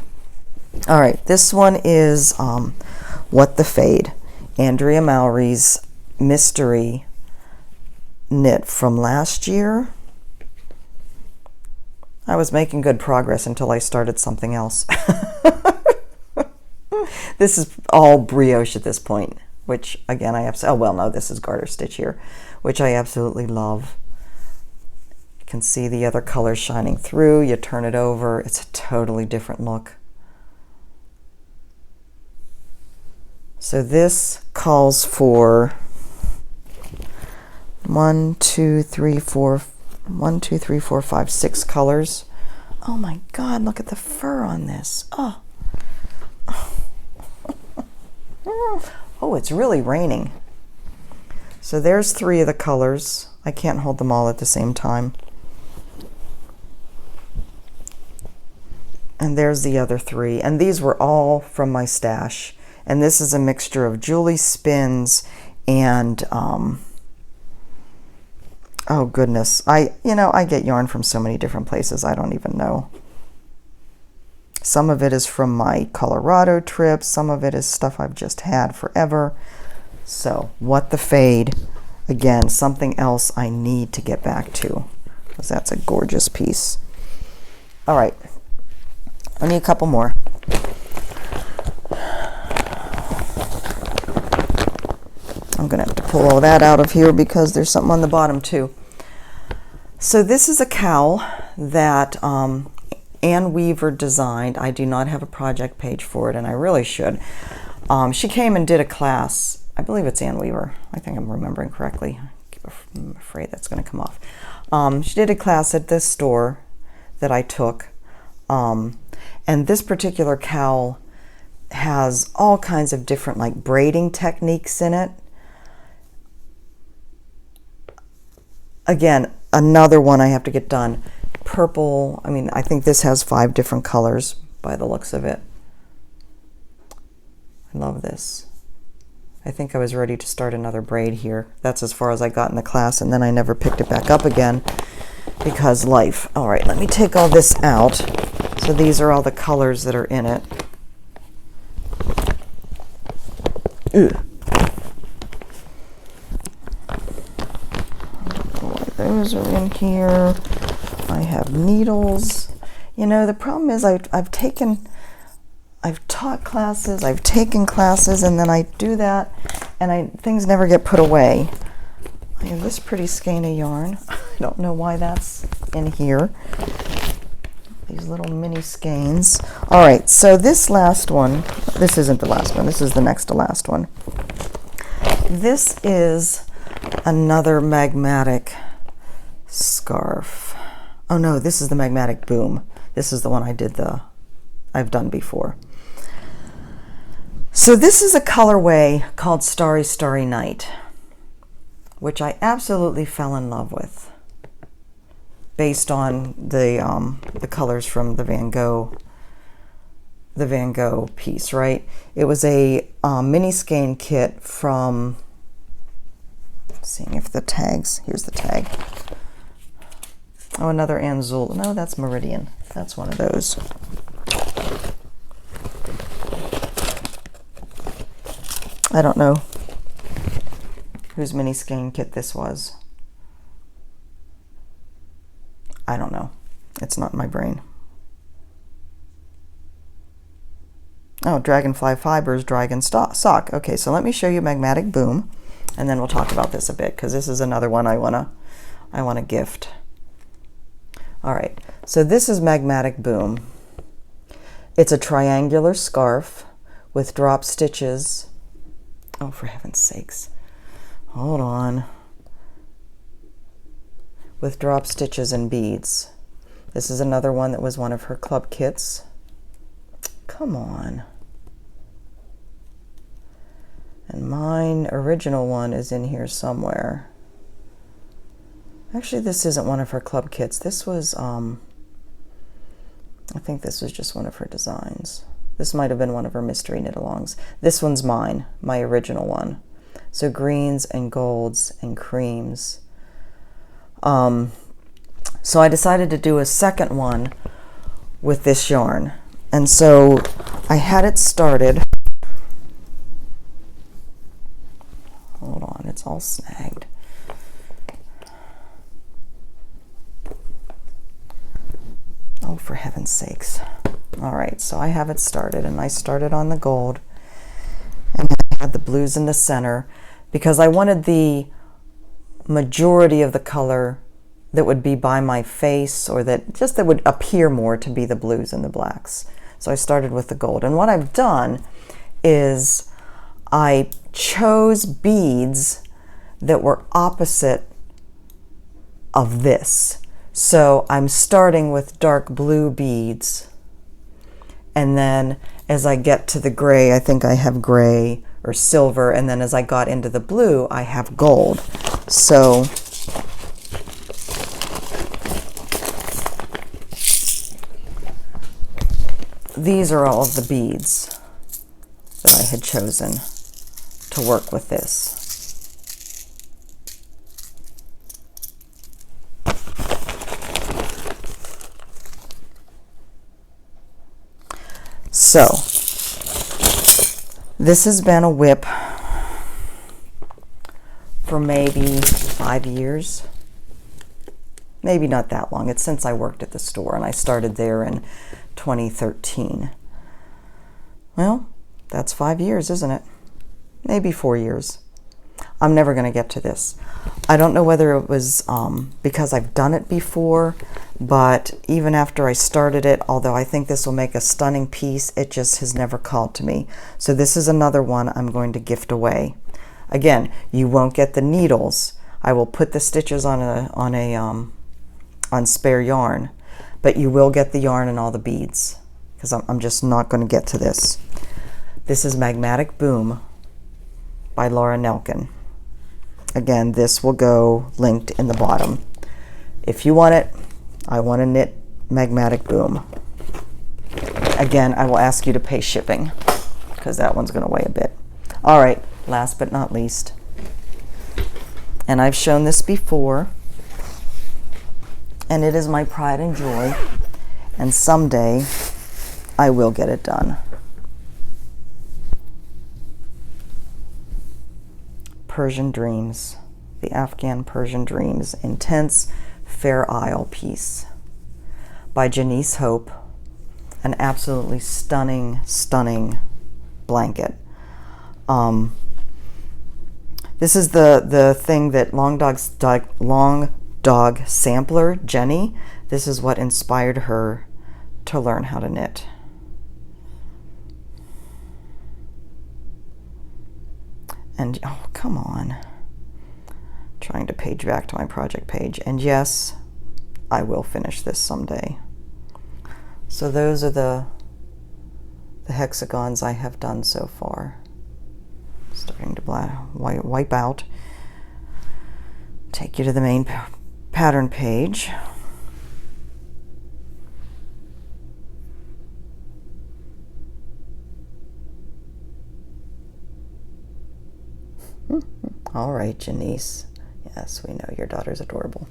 All right, this one is What the Fade. Andrea Mowry's mystery knit from last year. I was making good progress until I started something else. This is all brioche at this point, which again oh well, no, this is garter stitch here, which I absolutely love. You can see the other colors shining through. You turn it over, it's a totally different look. So this calls for 1, 2, 3, 4, 5, 6 colors. Oh my God, look at the fur on this. Oh, oh, it's really raining. So there's 3 of the colors. I can't hold them all at the same time. And there's the other 3. And these were all from my stash. And this is a mixture of Julie Spins and oh goodness, I get yarn from so many different places, I don't even know. Some of it is from my Colorado trip, some of it is stuff I've just had forever. So, What the Fade, again, something else I need to get back to, because that's a gorgeous piece. All right, only a couple more. I'm gonna have to pull all that out of here because there's something on the bottom too. So this is a cowl that Ann Weaver designed. I do not have a project page for it, and I really should. She came and did a class. I believe it's Ann Weaver. I think I'm remembering correctly. I'm afraid that's going to come off. She did a class at this store that I took, and this particular cowl has all kinds of different like braiding techniques in it. Again, another one I have to get done. Purple, I mean, I think this has 5 different colors by the looks of it. I love this. I think I was ready to start another braid here. That's as far as I got in the class, and then I never picked it back up again because life. All right, let me take all this out. So these are all the colors that are in it. Ugh. Those are in here. I have needles. You know, the problem is I've taught classes, I've taken classes, and then I do that, and things never get put away. I have this pretty skein of yarn. I don't know why that's in here. These little mini skeins. All right, so this last one, this isn't the last one, this is the next to last one. This is another Magmatic Scarf. Oh no, this is the Magmatic Boom. This is the one I've done before. So this is a colorway called Starry Starry Night, which I absolutely fell in love with, based on the colors from the Van Gogh piece, right? It was a mini skein kit from, seeing if the tags, here's the tag. Oh, another Anzul. No, that's Meridian. That's one of those. I don't know whose mini skein kit this was. I don't know. It's not in my brain. Oh, Dragonfly Fibers, Dragon Sock. Okay, so let me show you Magmatic Boom, and then we'll talk about this a bit, because this is another one I wanna gift. All right, so this is Magmatic Boom. It's a triangular scarf with drop stitches. Oh, for heaven's sakes. Hold on. With drop stitches and beads. This is another one that was one of her club kits. Come on. And mine original one is in here somewhere. Actually, this isn't one of her club kits. This was, I think this was just one of her designs. This might have been one of her mystery knit-alongs. This one's mine, my original one. So greens and golds and creams. So I decided to do a second one with this yarn. And so I had it started. Hold on, it's all snagged. Oh, for heaven's sakes. All right, so I have it started, and I started on the gold, and I had the blues in the center because I wanted the majority of the color that would be by my face, or that would appear more to be the blues and the blacks. So I started with the gold, and what I've done is I chose beads that were opposite of this. So I'm starting with dark blue beads, and then as I get to the gray, I think I have gray or silver, and then as I got into the blue, I have gold. So these are all of the beads that I had chosen to work with this. So this has been a WIP for maybe 5 years, maybe not that long. It's since I worked at the store, and I started there in 2013. Well, that's 5 years, isn't it? Maybe 4 years. I'm never going to get to this. I don't know whether it was because I've done it before, but even after I started it, although I think this will make a stunning piece, it just has never called to me. So this is another one I'm going to gift away. Again, you won't get the needles. I will put the stitches on spare yarn, but you will get the yarn and all the beads, because I'm just not going to get to this. This is Magmatic Boom by Laura Nelkin. Again, this will go linked in the bottom. If you want it, I want to knit Magmatic Boom. Again, I will ask you to pay shipping because that one's going to weigh a bit. All right, last but not least, and I've shown this before, and it is my pride and joy, and someday I will get it done. Persian Dreams, the Afghan Persian Dreams Intense Fair Isle piece by Janice Hope. An absolutely stunning, stunning blanket. This is the thing that Long Dog Sampler, Jenny, this is what inspired her to learn how to knit. And oh, come on. Trying to page back to my project page. And yes, I will finish this someday. So those are the hexagons I have done so far. Starting to wipe out. Take you to the main pattern page. All right, Janice. Yes, we know your daughter's adorable.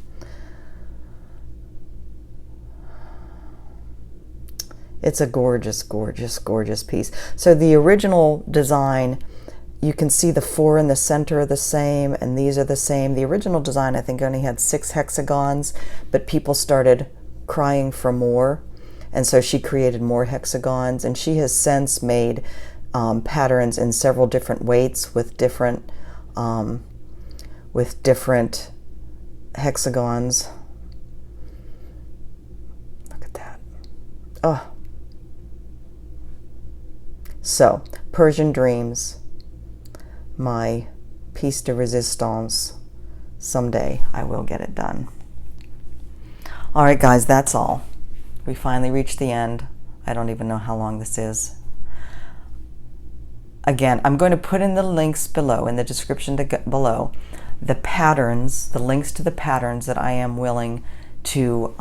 It's a gorgeous, gorgeous, gorgeous piece. So the original design, you can see the 4 in the center are the same, and these are the same. The original design, I think, only had 6 hexagons, but people started crying for more, and so she created more hexagons, and she has since made patterns in several different weights with different hexagons. Oh. So, Persian Dreams, my piece de resistance. Someday I will get it done. All right, guys, that's all. We finally reached the end. I don't even know how long this is. Again, I'm going to put in the links below, in the description below, the patterns, the links to the patterns that I am willing to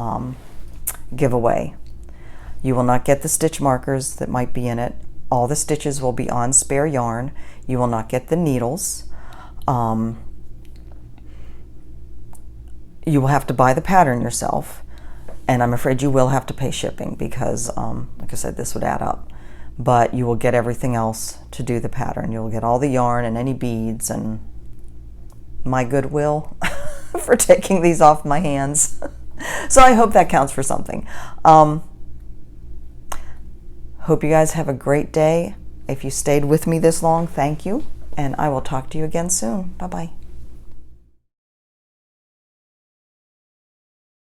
give away. You will not get the stitch markers that might be in it. All the stitches will be on spare yarn. You will not get the needles. You will have to buy the pattern yourself, and I'm afraid you will have to pay shipping because, like I said, this would add up. But you will get everything else to do the pattern. You'll get all the yarn and any beads and my goodwill for taking these off my hands. So I hope that counts for something. Hope you guys have a great day. If you stayed with me this long, thank you. And I will talk to you again soon. Bye-bye.